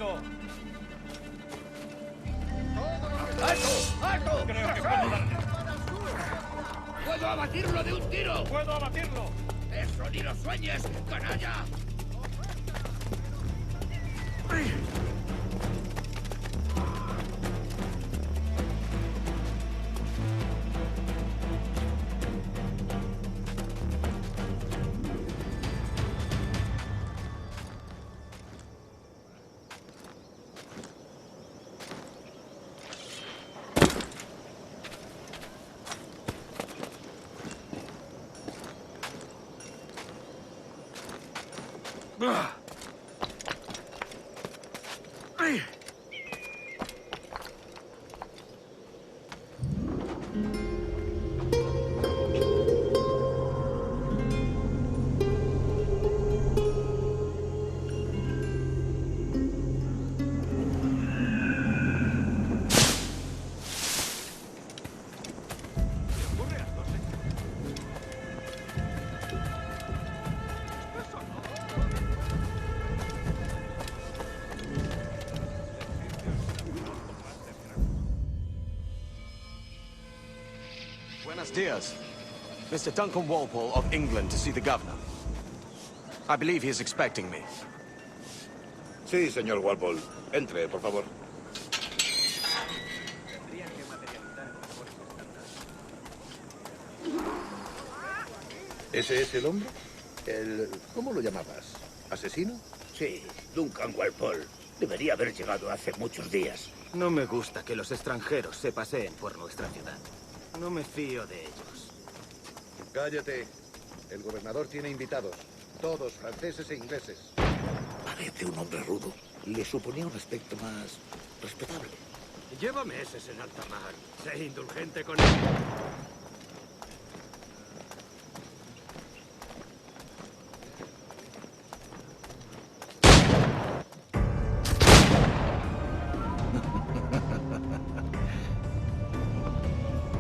fuego! ¡Alto! ¡Alto! Creo que puedo darle. ¡Puedo abatirlo de un tiro! ¡Puedo abatirlo! ¡Eso ni lo sueñes, canalla! Buenos dias. Mr. Duncan Walpole of England to see the governor. I believe he is expecting me. Sí, señor Walpole. Entre, por favor. ¿Ese es el hombre? ¿Cómo lo llamabas? ¿Asesino? Sí, Duncan Walpole. Debería haber llegado hace muchos días. No me gusta que los extranjeros se paseen por nuestra ciudad. No me fío de ellos. Cállate. El gobernador tiene invitados. Todos franceses e ingleses. Parece un hombre rudo. Le suponía un aspecto más respetable. Lleva meses en alta mar. Sé indulgente con él.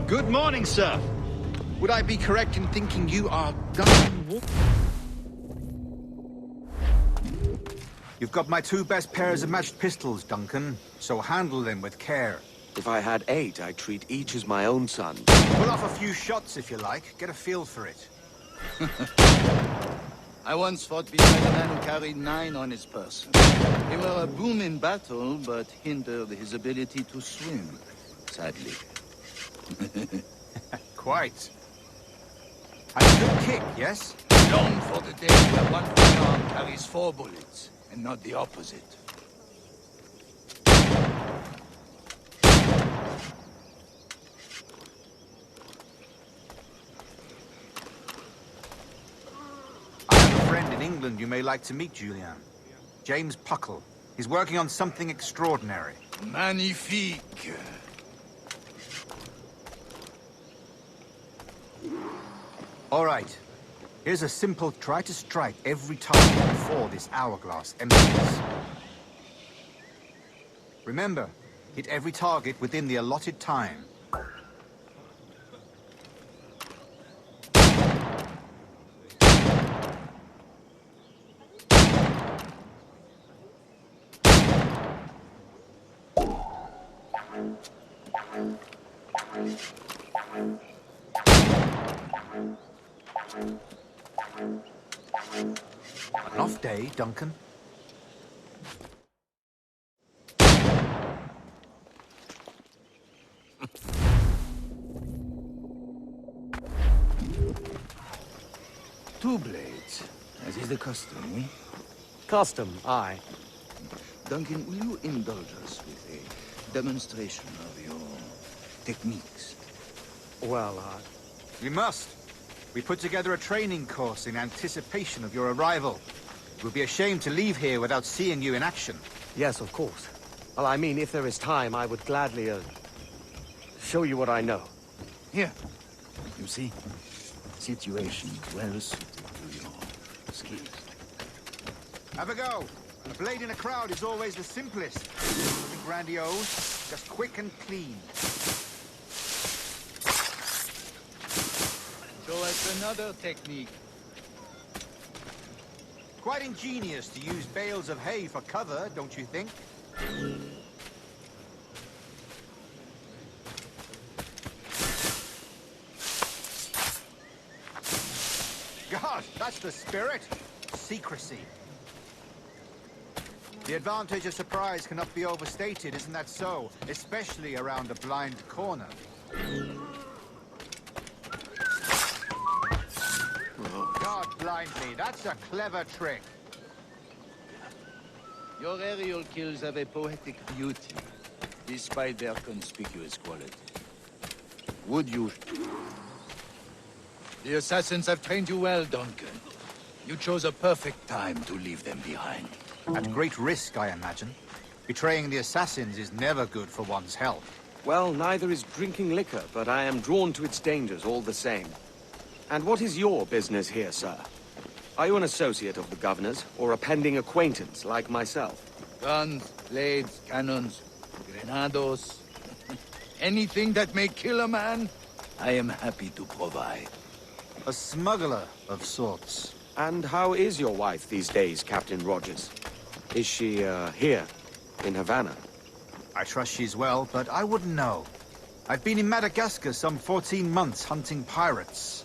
Good morning, sir. Would I be correct in thinking you are Duncan Walpole? You've got my 2 best pairs of matched pistols, Duncan, so handle them with care. If I had 8, I'd treat each as my own son. Pull off a few shots if you like. Get a feel for it. I once fought beside a man who carried 9 on his person. They were a boom in battle, but hindered his ability to swim, sadly. Quite. And a good kick, yes? Long for the day where one firearm carries 4 bullets, and not the opposite. I have a friend in England you may like to meet, Julian. James Puckle. He's working on something extraordinary. Magnifique. All right. Here's a simple try to strike every target before this hourglass empties. Remember, hit every target within the allotted time. An off day, Duncan. Two blades, as is the custom, eh? Custom, aye. Duncan, will you indulge us with a demonstration of your techniques? Well, We must. We put together a training course in anticipation of your arrival. It would be a shame to leave here without seeing you in action. yes, of course. Well, I mean, if there is time, I would gladly, show you what I know. Here. You see? Situation well suited to your skills. Have a go. A blade in a crowd is always the simplest. Nothing grandiose, just quick and clean. Show us another technique. Quite ingenious to use bales of hay for cover, don't you think? God, that's the spirit. Secrecy. The advantage of surprise cannot be overstated, isn't that so? Especially around a blind corner. God blind me, that's a clever trick. Your aerial kills have a poetic beauty, despite their conspicuous quality. Would you... The assassins have trained you well, Duncan. You chose a perfect time to leave them behind. At great risk, I imagine. Betraying the assassins is never good for one's health. Well, neither is drinking liquor, but I am drawn to its dangers all the same. And what is your business here, sir? Are you an associate of the governor's, or a pending acquaintance like myself? Guns, blades, cannons, grenados. Anything that may kill a man, I am happy to provide. A smuggler of sorts. And how is your wife these days, Captain Rogers? Is she, here, in Havana? I trust she's well, but I wouldn't know. I've been in Madagascar some 14 months hunting pirates.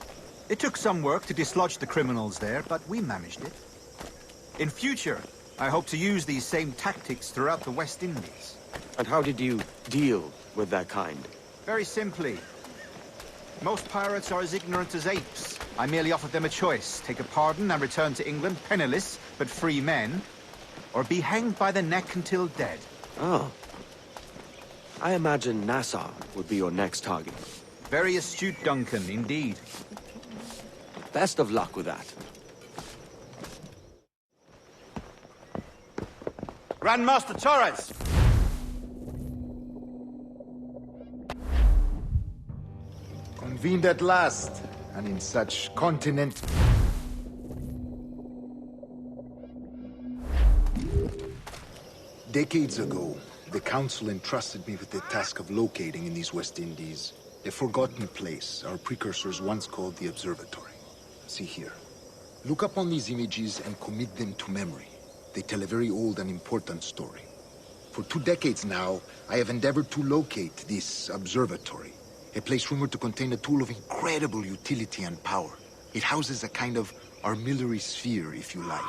It took some work to dislodge the criminals there, but we managed it. In future, I hope to use these same tactics throughout the West Indies. And how did you deal with that kind? Very simply. Most pirates are as ignorant as apes. I merely offered them a choice. Take a pardon and return to England penniless, but free men. Or be hanged by the neck until dead. Oh. I imagine Nassau would be your next target. Very astute, Duncan, indeed. Best of luck with that. Grandmaster Torres! Convened at last, and in such continent... Decades ago, the Council entrusted me with the task of locating in these West Indies a forgotten place our precursors once called the Observatory. See here. Look upon these images and commit them to memory. They tell a very old and important story. For 2 decades now, I have endeavored to locate this observatory, a place rumored to contain a tool of incredible utility and power. It houses a kind of armillary sphere, if you like.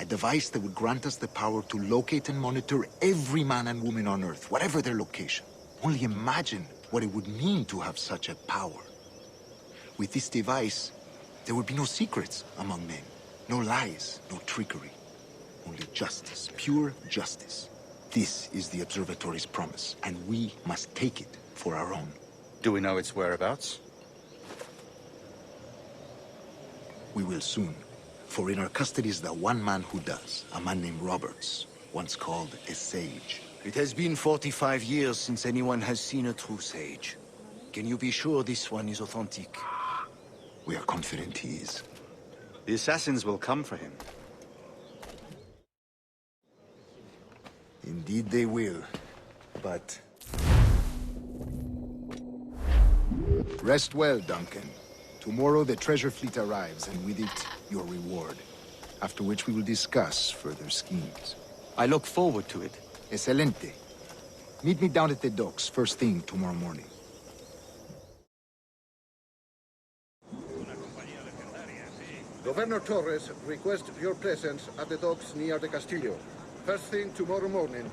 A device that would grant us the power to locate and monitor every man and woman on Earth, whatever their location. Only imagine what it would mean to have such a power. With this device, there would be no secrets among men, no lies, no trickery. Only justice, pure justice. This is the observatory's promise, and we must take it for our own. Do we know its whereabouts? We will soon. For in our custody is the one man who does, a man named Roberts, once called a sage. It has been 45 years since anyone has seen a true sage. Can you be sure this one is authentic? We are confident he is. The assassins will come for him. Indeed they will, but... Rest well, Duncan. Tomorrow the treasure fleet arrives, and with it, your reward. After which we will discuss further schemes. I look forward to it. Excelente. Meet me down at the docks first thing tomorrow morning. Governor Torres requests your presence at the docks near the Castillo. First thing tomorrow morning.